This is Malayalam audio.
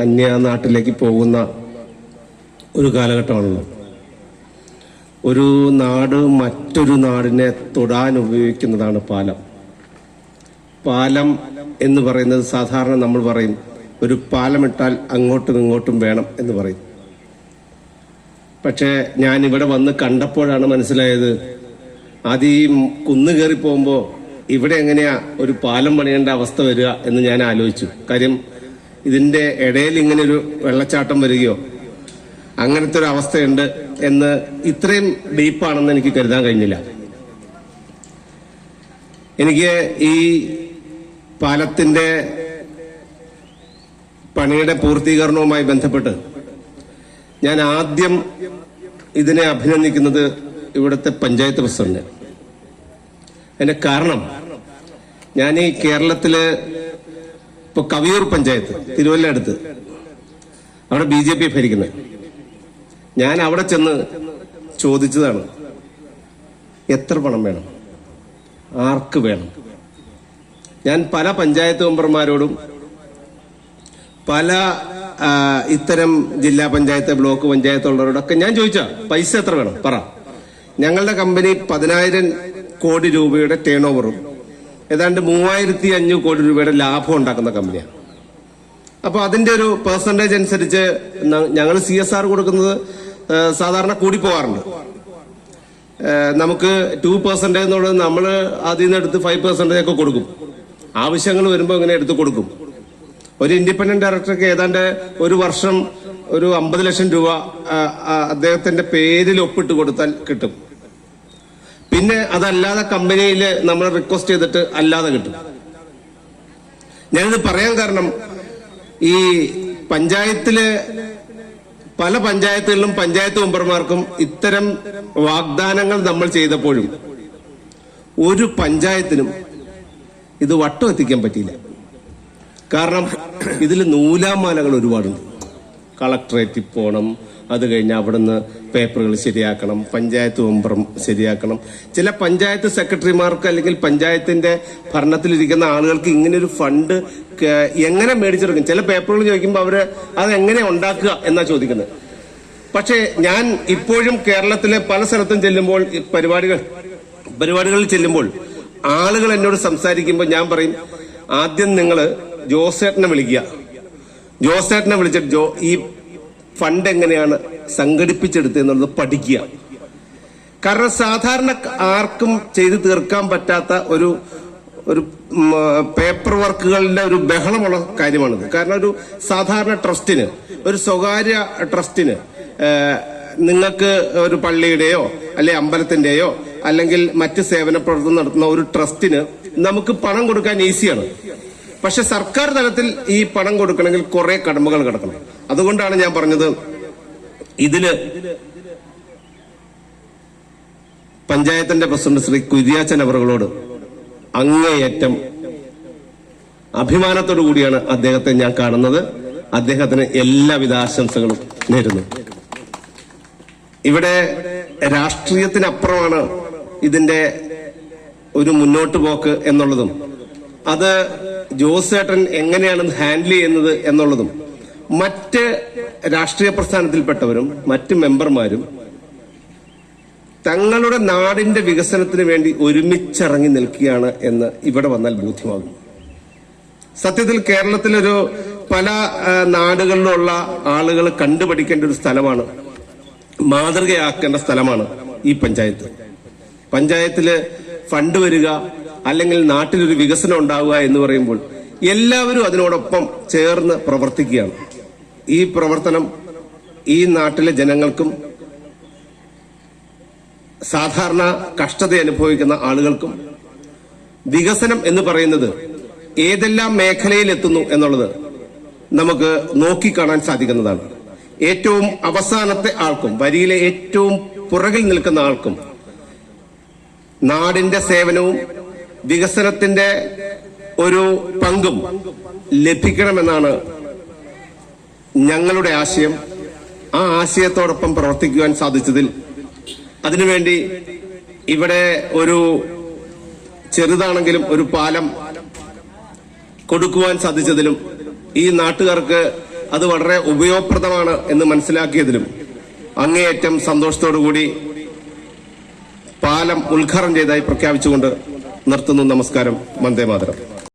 അന്യ നാട്ടിലേക്ക് പോകുന്ന ഒരു കാലഘട്ടമാണല്ലോ. ഒരു നാട് മറ്റൊരു നാടിനെ തൊടാൻ ഉപയോഗിക്കുന്നതാണ് പാലം. പാലം എന്ന് പറയുന്നത് സാധാരണ നമ്മൾ പറയും ഒരു പാലമിട്ടാൽ അങ്ങോട്ടും ഇങ്ങോട്ടും വേണം എന്ന് പറയും. പക്ഷേ ഞാൻ ഇവിടെ വന്ന് കണ്ടപ്പോഴാണ് മനസ്സിലായത് ആദ്യം കുന്നു കയറി പോകുമ്പോൾ ഇവിടെ എങ്ങനെയാ ഒരു പാലം പണിയേണ്ട അവസ്ഥ വരിക എന്ന് ഞാൻ ആലോചിച്ചു. കാര്യം ഇതിന്റെ ഇടയിൽ ഇങ്ങനെ ഒരു വെള്ളച്ചാട്ടം വരികയോ അങ്ങനത്തെ ഒരു അവസ്ഥയുണ്ട് എന്ന് ഇത്രയും ഡീപ്പാണെന്ന് എനിക്ക് കരുതാൻ കഴിഞ്ഞില്ല. എനിക്ക് ഈ പാലത്തിന്റെ പണിയുടെ പൂർത്തീകരണവുമായി ബന്ധപ്പെട്ട് ഞാൻ ആദ്യം ഇതിനെ അഭിനന്ദിക്കുന്നത് ഇവിടുത്തെ പഞ്ചായത്ത് പ്രസിഡന്റ്. അതിന്റെ കാരണം ഞാൻ ഈ കേരളത്തില് ഇപ്പൊ കവിയൂർ പഞ്ചായത്ത് തിരുവല്ല അടുത്ത് അവിടെ BJP ഭരിക്കുന്നത്. ഞാൻ അവിടെ ചെന്ന് ചോദിച്ചതാണ് എത്ര പണം വേണം, ആർക്ക് വേണം. ഞാൻ പല പഞ്ചായത്ത് മെമ്പർമാരോടും പല ഇത്തരം ജില്ലാ പഞ്ചായത്ത് ബ്ലോക്ക് പഞ്ചായത്തുള്ളവരോടൊക്കെ ഞാൻ ചോദിച്ച പൈസ എത്ര വേണം പറ. ഞങ്ങളുടെ കമ്പനി 10,000 കോടി രൂപയുടെ ടേൺ ഓവറും ഏതാണ്ട് 3,500 കോടി രൂപയുടെ ലാഭം ഉണ്ടാക്കുന്ന കമ്പനിയാണ്. അപ്പൊ അതിന്റെ ഒരു പെർസെന്റേജ് അനുസരിച്ച് ഞങ്ങൾ CSR കൊടുക്കുന്നത് സാധാരണ കൂടി പോകാറുണ്ട്. നമുക്ക് 2% എന്നുള്ളത് നമ്മൾ അതിൽ നിന്ന് എടുത്ത് 5% ഒക്കെ കൊടുക്കും. ആവശ്യങ്ങൾ വരുമ്പോൾ ഇങ്ങനെ എടുത്ത് കൊടുക്കും. ഒരു ഇൻഡിപെൻഡന്റ് ഡയറക്ടർക്ക് ഏതാണ്ട് ഒരു വർഷം ഒരു 50 ലക്ഷം രൂപ അദ്ദേഹത്തിന്റെ പേരിൽ ഒപ്പിട്ട് കൊടുത്താൽ കിട്ടും. പിന്നെ അതല്ലാതെ കമ്പനിയിൽ നമ്മൾ റിക്വസ്റ്റ് ചെയ്തിട്ട് അല്ലാതെ കിട്ടും. ഞാനിത് പറയാൻ കാരണം ഈ പഞ്ചായത്തിലെ പല പഞ്ചായത്തുകളിലും പഞ്ചായത്ത് മെമ്പർമാർക്കും ഇത്തരം വാഗ്ദാനങ്ങൾ നമ്മൾ ചെയ്തപ്പോഴും ഒരു പഞ്ചായത്തിനും ഇത് വട്ടം എത്തിക്കാൻ പറ്റിയില്ല. കാരണം ഇതിൽ നൂലാമാലകൾ ഒരുപാടുണ്ട്. കളക്ടറേറ്റിൽ പോകണം, അത് കഴിഞ്ഞ് അവിടുന്ന് പേപ്പറുകൾ ശരിയാക്കണം, പഞ്ചായത്ത് മെമ്പർ ശരിയാക്കണം. ചില പഞ്ചായത്ത് സെക്രട്ടറിമാർക്ക് അല്ലെങ്കിൽ പഞ്ചായത്തിന്റെ ഭരണത്തിലിരിക്കുന്ന ആളുകൾക്ക് ഇങ്ങനെ ഒരു ഫണ്ട് എങ്ങനെ മേടിച്ചെടുക്കും. ചില പേപ്പറുകൾ ചോദിക്കുമ്പോൾ അവര് അത് എങ്ങനെ ഉണ്ടാക്കുക എന്നാ ചോദിക്കുന്നത്. പക്ഷേ ഞാൻ ഇപ്പോഴും കേരളത്തിലെ പല സ്ഥലത്തും ചെല്ലുമ്പോൾ പരിപാടികളിൽ ചെല്ലുമ്പോൾ ആളുകൾ എന്നോട് സംസാരിക്കുമ്പോൾ ഞാൻ പറയും ആദ്യം നിങ്ങൾ ജോസേട്ടനെ വിളിക്കുക. ജോസേട്ടനെ വിളിച്ചിട്ട് ഈ ഫണ്ട് എങ്ങനെയാണ് സംഘടിപ്പിച്ചെടുത്തത് എന്നുള്ളത് പഠിക്കുക. കാരണം സാധാരണ ആർക്കും ചെയ്തു തീർക്കാൻ പറ്റാത്ത ഒരു പേപ്പർ വർക്കുകളുടെ ഒരു ബഹളമുള്ള കാര്യമാണിത്. കാരണം ഒരു സാധാരണ ട്രസ്റ്റിന്, ഒരു സ്വകാര്യ ട്രസ്റ്റിന്, നിങ്ങൾക്ക് ഒരു പള്ളിയുടെയോ അല്ലെ അമ്പലത്തിന്റെയോ അല്ലെങ്കിൽ മറ്റ് സേവന പ്രവർത്തനം നടത്തുന്ന ഒരു ട്രസ്റ്റിന് നമുക്ക് പണം കൊടുക്കാൻ ഈസിയാണ്. പക്ഷെ സർക്കാർ തലത്തിൽ ഈ പണം കൊടുക്കണമെങ്കിൽ കുറെ കടമകൾ കിടക്കണം. അതുകൊണ്ടാണ് ഞാൻ പറഞ്ഞത് ഇതില് പഞ്ചായത്തിന്റെ പ്രസിഡന്റ് ശ്രീ കുര്യാച്ചൻ അവറുകളോട് അങ്ങേയറ്റം അഭിമാനത്തോടു കൂടിയാണ് അദ്ദേഹത്തെ ഞാൻ കാണുന്നത്. അദ്ദേഹത്തിന് എല്ലാവിധ ആശംസകളും നേരുന്നു. ഇവിടെ രാഷ്ട്രീയത്തിനപ്പുറമാണ് ഇതിന്റെ ഒരു മുന്നോട്ട് പോക്ക് എന്നുള്ളതും അത് ജോസേട്ടൻ എങ്ങനെയാണ് ഹാൻഡിൽ ചെയ്യുന്നത് എന്നുള്ളതും മറ്റ് രാഷ്ട്രീയ പ്രസ്ഥാനത്തിൽപ്പെട്ടവരും മറ്റ് മെമ്പർമാരും തങ്ങളുടെ നാടിന്റെ വികസനത്തിന് വേണ്ടി ഒരുമിച്ചിറങ്ങി നിൽക്കുകയാണ് എന്ന് ഇവിടെ വന്നാൽ ബോധ്യമാകും. സത്യത്തിൽ കേരളത്തിലൊരു പല നാടുകളിലുള്ള ആളുകൾ കണ്ടുപഠിക്കേണ്ട ഒരു സ്ഥലമാണ്, മാതൃകയാക്കേണ്ട സ്ഥലമാണ് ഈ പഞ്ചായത്ത്. പഞ്ചായത്തില് ഫണ്ട് വരിക അല്ലെങ്കിൽ നാട്ടിലൊരു വികസനം ഉണ്ടാവുക എന്ന് പറയുമ്പോൾ എല്ലാവരും അതിനോടൊപ്പം ചേർന്ന് പ്രവർത്തിക്കുകയാണ്. ഈ പ്രവർത്തനം ഈ നാട്ടിലെ ജനങ്ങൾക്കും സാധാരണ കഷ്ടത അനുഭവിക്കുന്ന ആളുകൾക്കും വികസനം എന്ന് പറയുന്നത് ഏതെല്ലാം മേഖലയിൽ എത്തുന്നു എന്നുള്ളത് നമുക്ക് നോക്കിക്കാണാൻ സാധിക്കുന്നതാണ്. ഏറ്റവും അവസാനത്തെ ആൾക്കും വരിയിലെ ഏറ്റവും പുറകിൽ നിൽക്കുന്ന ആൾക്കും നാടിന്റെ സേവനവും വികസനത്തിന്റെ ഒരു പങ്കും ലഭിക്കണമെന്നാണ് ഞങ്ങളുടെ ആശയം. ആ ആശയത്തോടൊപ്പം പ്രവർത്തിക്കുവാൻ സാധിച്ചതിൽ, അതിനുവേണ്ടി ഇവിടെ ഒരു ചെറുതാണെങ്കിലും ഒരു പാലം കൊടുക്കുവാൻ സാധിച്ചതിലും ഈ നാട്ടുകാർക്ക് അത് വളരെ ഉപയോഗപ്രദമാണ് എന്ന് മനസ്സിലാക്കിയതിലും അങ്ങേയറ്റം സന്തോഷത്തോടുകൂടി പാലം ഉദ്ഘാടനം ചെയ്തതായി പ്രഖ്യാപിച്ചുകൊണ്ട് നിർത്തുന്നു. നമസ്കാരം. വന്ദേ മാതരം.